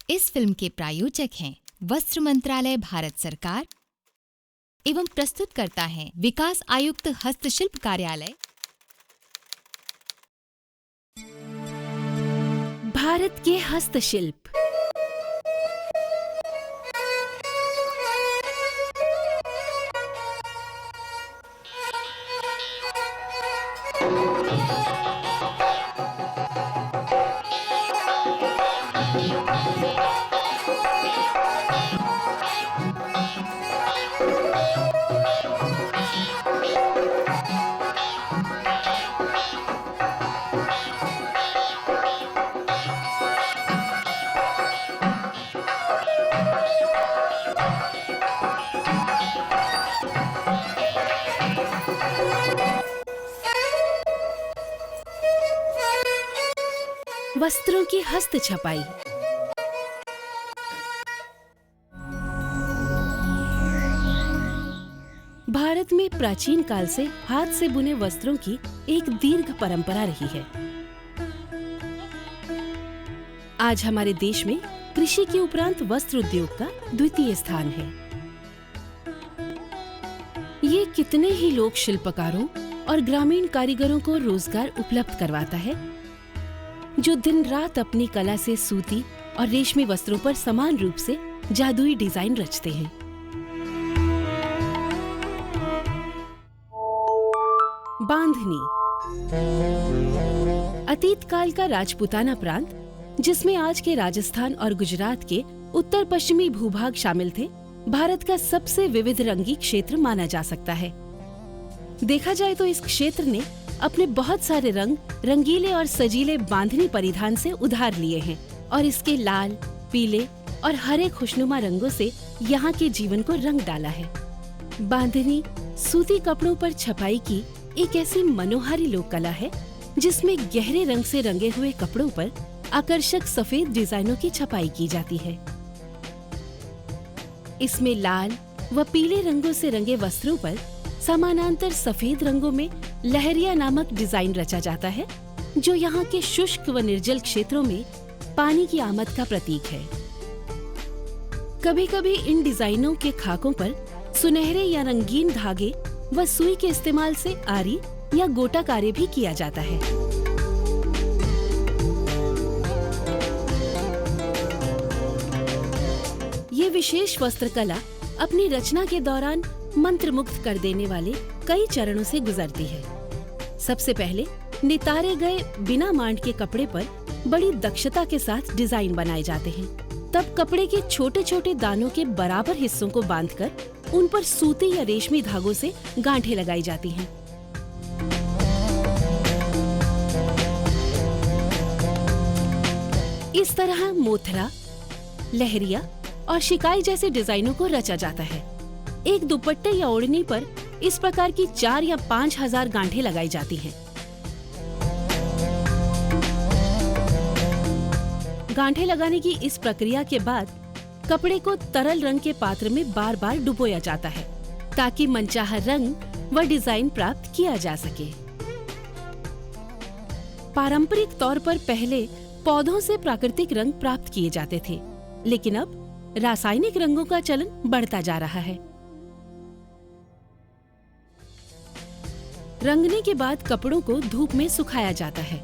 इस फिल्म के प्रायोजक हैं वस्त्र मंत्रालय भारत सरकार एवं प्रस्तुत करता है विकास आयुक्त हस्तशिल्प कार्यालय। भारत के हस्तशिल्प। वस्त्रों की हस्त छपाई। भारत में प्राचीन काल से हाथ से बुने वस्त्रों की एक दीर्घ परंपरा रही है। आज हमारे देश में कृषि के उपरांत वस्त्र उद्योग का द्वितीय स्थान है। ये कितने ही लोक शिल्पकारों और ग्रामीण कारीगरों को रोजगार उपलब्ध करवाता है, जो दिन रात अपनी कला से सूती और रेशमी वस्त्रों पर समान रूप से जादुई डिजाइन रचते हैं। बांधनी अतीत काल का राजपूताना प्रांत, जिसमें आज के राजस्थान और गुजरात के उत्तर पश्चिमी भूभाग शामिल थे, भारत का सबसे विविध रंगी क्षेत्र माना जा सकता है। देखा जाए तो इस क्षेत्र ने अपने बहुत सारे रंग रंगीले और सजीले बांधनी परिधान से उधार लिए हैं और इसके लाल, पीले और हरे खुशनुमा रंगों से यहाँ के जीवन को रंग डाला है। बांधनी सूती कपड़ों पर छपाई की एक ऐसी मनोहारी लोक कला है, जिसमें गहरे रंग से रंगे हुए कपड़ों पर आकर्षक सफेद डिजाइनों की छपाई की जाती है। इसमें लाल व पीले रंगों से रंगे वस्त्रों पर समानांतर सफेद रंगों में लहरिया नामक डिजाइन रचा जाता है, जो यहाँ के शुष्क व निर्जल क्षेत्रों में पानी की आमद का प्रतीक है। कभी-कभी इन डिजाइनों के खाकों पर सुनहरे या रंगीन धागे व सुई के इस्तेमाल से आरी या गोटा कार्य भी किया जाता है। ये विशेष वस्त्रकला अपनी रचना के दौरान मंत्रमुग्ध कर देने वाले कई चरणों से गुजरती है। सबसे पहले नितारे गए बिना मांड के कपड़े पर बड़ी दक्षता के साथ डिजाइन बनाए जाते हैं। तब कपड़े के छोटे छोटे दानों के बराबर हिस्सों को बांधकर उन पर सूती या रेशमी धागों से गांठें लगाई जाती हैं। इस तरह मोथरा, लहरिया और शिकाई जैसे डिजाइनों को रचा जाता है। एक दुपट्टे या ओढ़नी पर इस प्रकार की 4 या 5 हजार गांठें लगाई जाती हैं। गांठें लगाने की इस प्रक्रिया के बाद कपड़े को तरल रंग के पात्र में बार बार डुबोया जाता है, ताकि मनचाहा रंग व डिजाइन प्राप्त किया जा सके। पारंपरिक तौर पर पहले पौधों से प्राकृतिक रंग प्राप्त किए जाते थे, लेकिन अब रासायनिक रंगों का चलन बढ़ता जा रहा है। रंगने के बाद कपड़ों को धूप में सुखाया जाता है।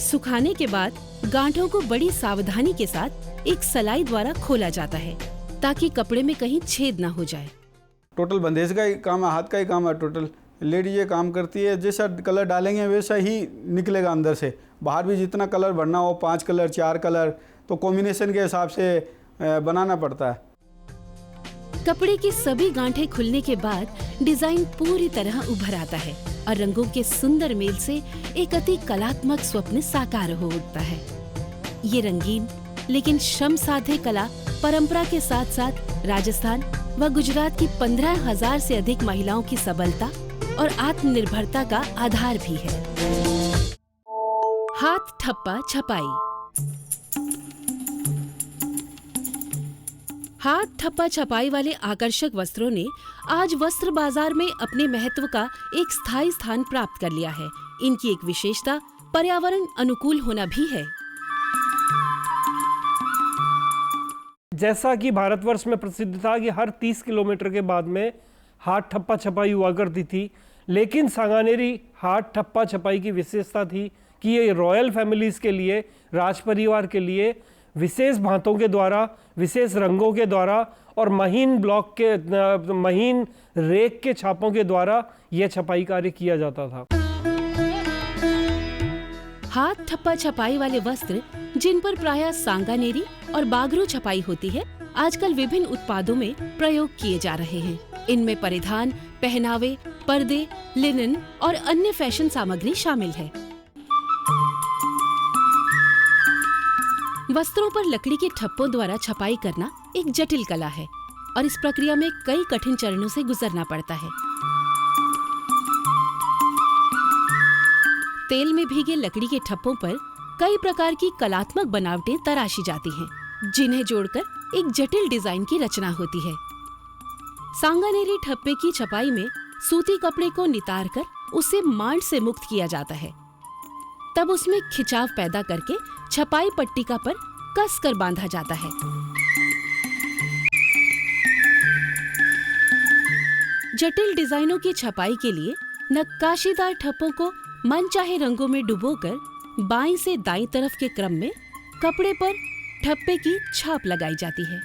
सुखाने के बाद गांठों को बड़ी सावधानी के साथ एक सलाई द्वारा खोला जाता है, ताकि कपड़े में कहीं छेद ना हो जाए। टोटल बंदेज का ही काम है, हाथ का ही काम है। टोटल लेडी ये काम करती है, जैसा कलर डालेंगे वैसा ही निकलेगा अंदर से। बाहर भी जितना कलर भरना हो, 5 कलर 4 कलर, तो कॉम्बिनेशन के हिसाब से बनाना पड़ता है। कपड़े की सभी गांठें खुलने के बाद डिजाइन पूरी तरह उभर आता है और रंगों के सुंदर मेल से एक अति कलात्मक स्वप्न साकार हो उठता है। ये रंगीन लेकिन श्रम साध्य कला परंपरा के साथ साथ राजस्थान व गुजरात की 15,000 से अधिक महिलाओं की सबलता और आत्मनिर्भरता का आधार भी है। हाथ ठप्पा छपाई। हाथ ठप्पा छपाई वाले आकर्षक वस्त्रों ने आज वस्त्र बाजार में अपने महत्व का एक स्थायी स्थान प्राप्त कर लिया है। इनकी एक विशेषता पर्यावरण अनुकूल होना भी है। जैसा कि भारतवर्ष में प्रसिद्ध था कि हर 30 किलोमीटर के बाद में हाथ ठप्पा छपाई हुआ करती थी, लेकिन सांगानेरी हाथ ठप्पा छपाई की विशेषता थी कि ये रॉयल फैमिलीज़ के लिए, राज परिवार के लिए विशेष भांतों के द्वारा, विशेष रंगों के द्वारा और महीन ब्लॉक के महीन रेक के छापों के द्वारा यह छपाई कार्य किया जाता था। हाथ ठप्पा छपाई वाले वस्त्र, जिन पर प्रायः सांगानेरी और बागरू छपाई होती है, आजकल विभिन्न उत्पादों में प्रयोग किए जा रहे हैं। इनमें परिधान, पहनावे, पर्दे, लिनन और अन्य फैशन सामग्री शामिल है। वस्त्रों पर लकड़ी के ठप्पों द्वारा छपाई करना एक जटिल कला है और इस प्रक्रिया में कई कठिन चरणों से गुजरना पड़ता है। तेल में भीगे लकड़ी के ठप्पों पर कई प्रकार की कलात्मक बनावटें तराशी जाती हैं, जिन्हें जोड़कर एक जटिल डिजाइन की रचना होती है। सांगानेरी ठप्पे की छपाई में सूती कपड़े को नितार कर उसे मांड से मुक्त किया जाता है। तब उसमें खिंचाव पैदा करके छपाई पट्टिका पर कस कर बांधा जाता है। जटिल डिजाइनों की छपाई के लिए नक्काशीदार ठप्पों को मनचाहे रंगों में डुबोकर बाईं से दाईं तरफ के क्रम में कपड़े पर ठप्पे की छाप लगाई जाती है।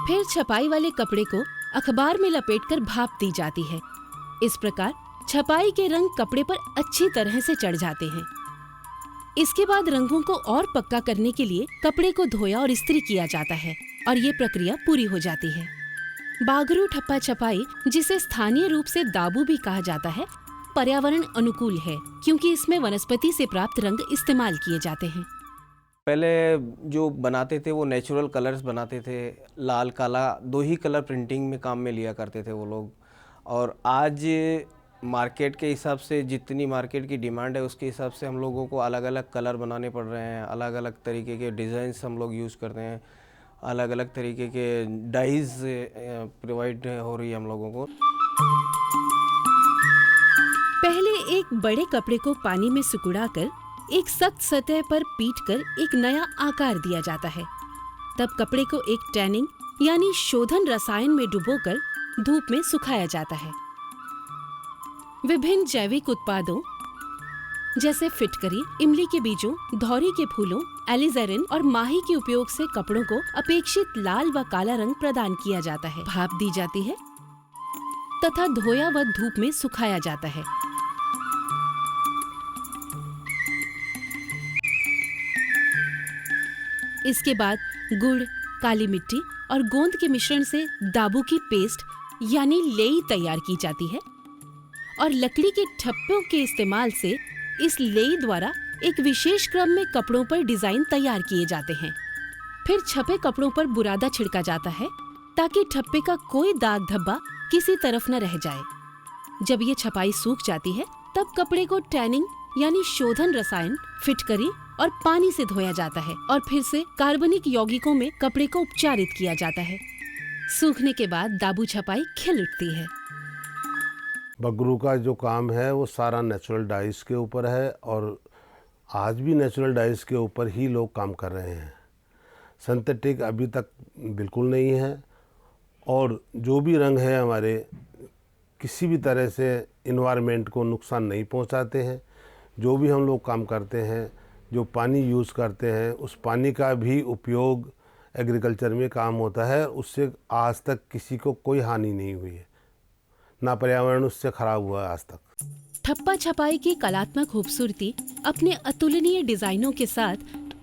फिर छपाई वाले कपड़े को अखबार में लपेटकर भाप दी जाती है। इस प्रकार छपाई के रंग कपड़े पर अच्छी तरह से चढ़ जाते हैं। इसके बाद रंगों को और पक्का करने के लिए कपड़े को धोया और इस्त्री किया जाता है और ये प्रक्रिया पूरी हो जाती है। बागरू ठप्पा छपाई, जिसे स्थानीय रूप से दाबू भी कहा जाता है, पर्यावरण अनुकूल है क्योंकि इसमें वनस्पति से प्राप्त रंग इस्तेमाल किए जाते हैं। पहले जो बनाते थे वो नेचुरल कलर्स बनाते थे, लाल काला 2 ही कलर प्रिंटिंग में काम में लिया करते थे वो लोग। और आज मार्केट के हिसाब से, जितनी मार्केट की डिमांड है उसके हिसाब से हम लोगों को अलग अलग कलर बनाने पड़ रहे हैं, अलग अलग तरीके के डिज़ाइंस हम लोग यूज़ करते हैं, अलग अलग तरीके के डाइज प्रोवाइड हो रही है हम लोगों को। पहले एक बड़े कपड़े को पानी में सिकुड़ाकर एक सख्त सतह पर पीटकर एक नया आकार दिया जाता है। तब कपड़े को एक टैनिंग यानी शोधन रसायन में डुबोकर धूप में सुखाया जाता है। विभिन्न जैविक उत्पादों जैसे फिटकरी, इमली के बीजों, धौरी के फूलों, एलिज़ेरिन और माही के उपयोग से कपड़ों को अपेक्षित लाल व काला रंग प्रदान किया जाता है। भाप दी जाती है तथा धोया व धूप में सुखाया जाता है। इसके बाद गुड़, काली मिट्टी और गोंद के मिश्रण से दाबू की पेस्ट यानी लेई तैयार की जाती है और लकड़ी के ठप्पों के इस्तेमाल से इस लेई द्वारा एक विशेष क्रम में कपड़ों पर डिजाइन तैयार किए जाते हैं। फिर छपे कपड़ों पर बुरादा छिड़का जाता है ताकि ठप्पे का कोई दाग धब्बा किसी तरफ न रह जाए। जब ये छपाई सूख जाती है तब कपड़े को टैनिंग यानी शोधन रसायन, फिटकरी और पानी से धोया जाता है और फिर से कार्बनिक यौगिकों में कपड़े को उपचारित किया जाता है। सूखने के बाद दाबू छपाई खिल उठती है। बगरू का जो काम है वो सारा नेचुरल डाइस के ऊपर है और आज भी नेचुरल डाइस के ऊपर ही लोग काम कर रहे हैं। सिंथेटिक अभी तक बिल्कुल नहीं है और जो भी रंग है हमारे किसी भी तरह से इन्वायरमेंट को नुकसान नहीं पहुंचाते हैं। जो भी हम लोग काम करते हैं, जो पानी यूज़ करते हैं, उस पानी का भी उपयोग एग्रीकल्चर में काम होता है। उससे आज तक किसी को कोई हानि नहीं हुई है, ना पर्यावरण उससे खराब हुआ है आज तक। ठप्पा छपाई की कलात्मक खूबसूरती अपने अतुलनीय डिजाइनों के साथ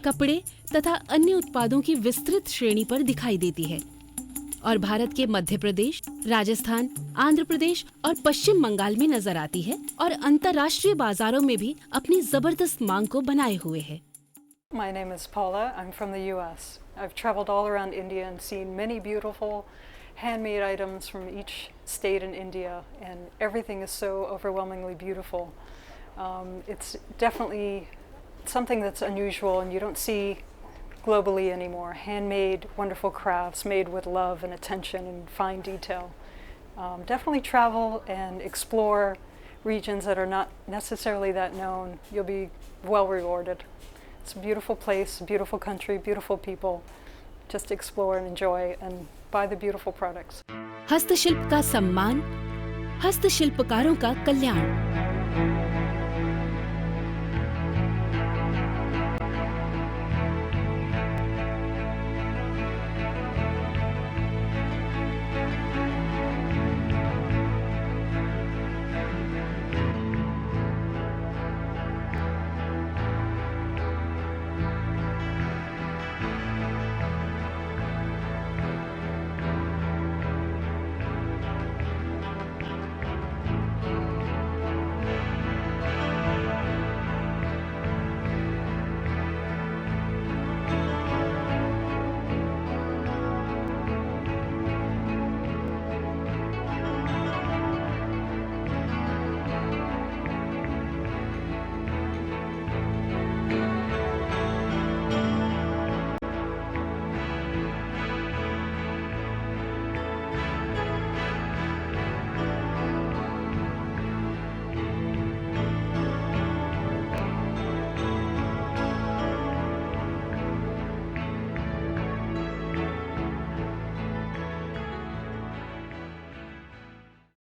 कपड़े तथा अन्य उत्पादों की विस्तृत श्रेणी पर दिखाई देती है और भारत के मध्य प्रदेश, राजस्थान, आंध्र प्रदेश और पश्चिम बंगाल में नजर आती है और अंतर्राष्ट्रीय बाजारों में भी अपनी जबरदस्त मांग को बनाए हुए है। My name is Paula. I'm from the U.S. I've traveled all around India and seen many beautiful handmade items from each state in India, and everything is so overwhelmingly beautiful. It's definitely something that's unusual and you don't see globally anymore. Handmade, wonderful crafts made with love and attention and fine detail. definitely travel and explore regions that are not necessarily that known. You'll be well rewarded. It's a beautiful place, a beautiful country, beautiful people. Just explore and enjoy and buy the beautiful products. हस्तशिल्प का सम्मान, हस्तशिल्पकारों का कल्याण।